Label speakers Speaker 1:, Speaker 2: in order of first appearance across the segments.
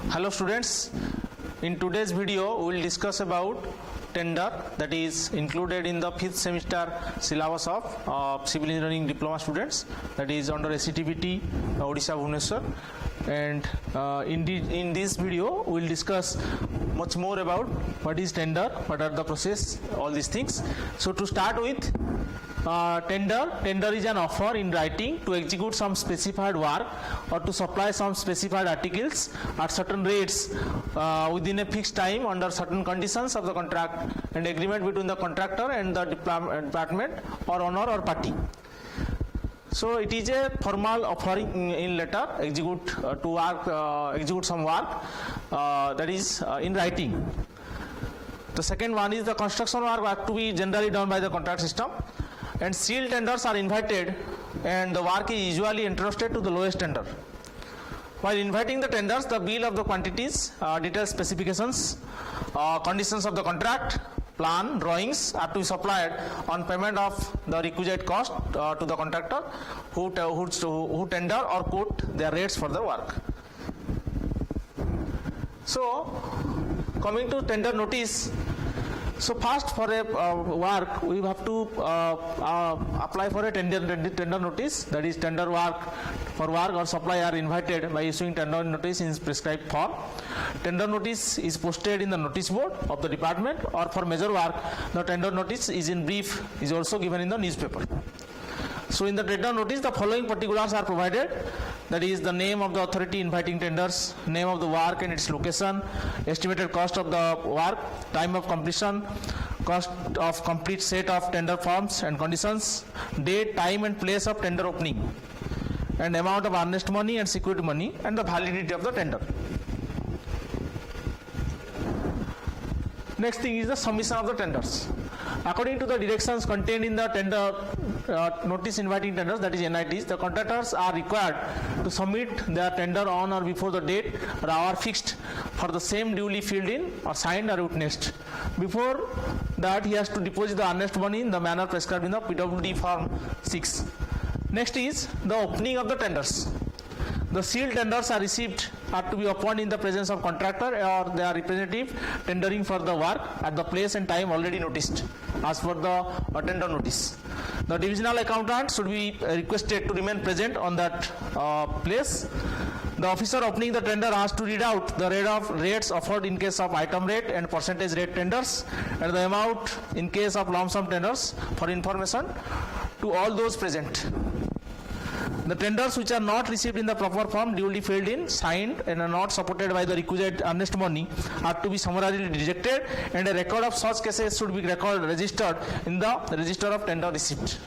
Speaker 1: Hello students, in today's video we will discuss about tender that is included in the 5th semester syllabus of civil engineering diploma students, that is under SCTBT Odisha Bhubaneswar. And in this video we will discuss much more about what is tender, what are the process, all these things. So to start with, tender is an offer in writing to execute some specified work or to supply some specified articles at certain rates within a fixed time under certain conditions of the contract and agreement between the contractor and the department or owner or party. So it is a formal offering in letter execute execute some work that is in writing. The second one is the construction work to be generally done by the contract system, and sealed tenders are invited and the work is usually entrusted to the lowest tender. While inviting the tenders, the bill of the quantities, detailed specifications, conditions of the contract, plan, drawings are to be supplied on payment of the requisite cost to the contractor who tender or quote their rates for the work. So coming to tender notice, so first for a work we have to apply for a tender notice, that is tender work for work or supply are invited by issuing tender notice in prescribed form. Tender notice is posted in the notice board of the department, or for major work the tender notice is in brief is also given in the newspaper. So in the tender notice the following particulars are provided, that is the name of the authority inviting tenders, name of the work and its location, estimated cost of the work, time of completion, cost of complete set of tender forms and conditions, date, time and place of tender opening, and amount of earnest money and security money, and the validity of the tender. Next thing is the submission of the tenders. According to the directions contained in the tender notice inviting tenders, that is NITs, the contractors are required to submit their tender on or before the date or hour fixed for the same duly filled in or signed or witnessed. Before that, he has to deposit the earnest money in the manner prescribed in the PWD Form 6. Next is the opening of the tenders. The sealed tenders are to be opened in the presence of contractor or their representative tendering for the work at the place and time already noticed as per the tender notice. The divisional accountant should be requested to remain present on that place. The officer opening the tender has to read out the rates offered in case of item rate and percentage rate tenders, and the amount in case of lump sum tenders for information to all those present. The tenders which are not received in the proper form, duly filled in, signed, and are not supported by the requisite earnest money are to be summarily rejected, and a record of such cases should be registered in the register of tender receipt.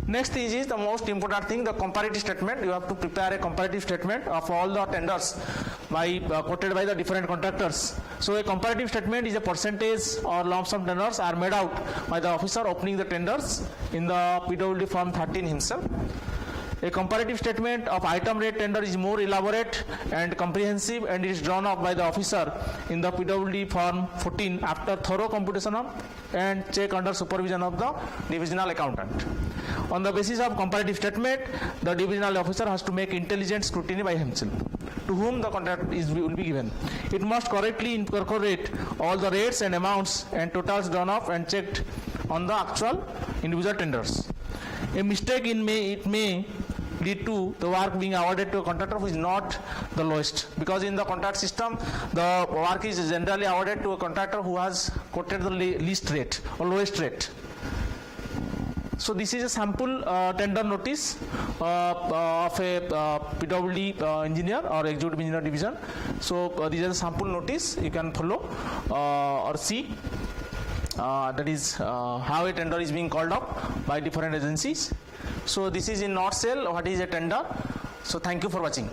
Speaker 1: Next thing is the most important thing, the comparative statement. You have to prepare a comparative statement of all the tenders quoted by the different contractors. So a comparative statement is a percentage or lump sum tenders are made out by the officer opening the tenders in the PWD Form 13 himself. A comparative statement of item rate tender is more elaborate and comprehensive, and is drawn up by the officer in the PWD Form 14 after thorough computation and check under supervision of the divisional accountant. On the basis of comparative statement, the divisional officer has to make intelligent scrutiny by himself to whom the contract will be given. It must correctly incorporate all the rates and amounts and totals drawn up and checked on the actual individual tenders. A mistake may lead to the work being awarded to a contractor who is not the lowest, because in the contract system the work is generally awarded to a contractor who has quoted the least rate or lowest rate. So this is a sample tender notice of a PWD engineer or executive engineer division. So these are the sample notice you can follow or see. That is how a tender is being called up by different agencies. So this is in nutshell what is a tender. So thank you for watching.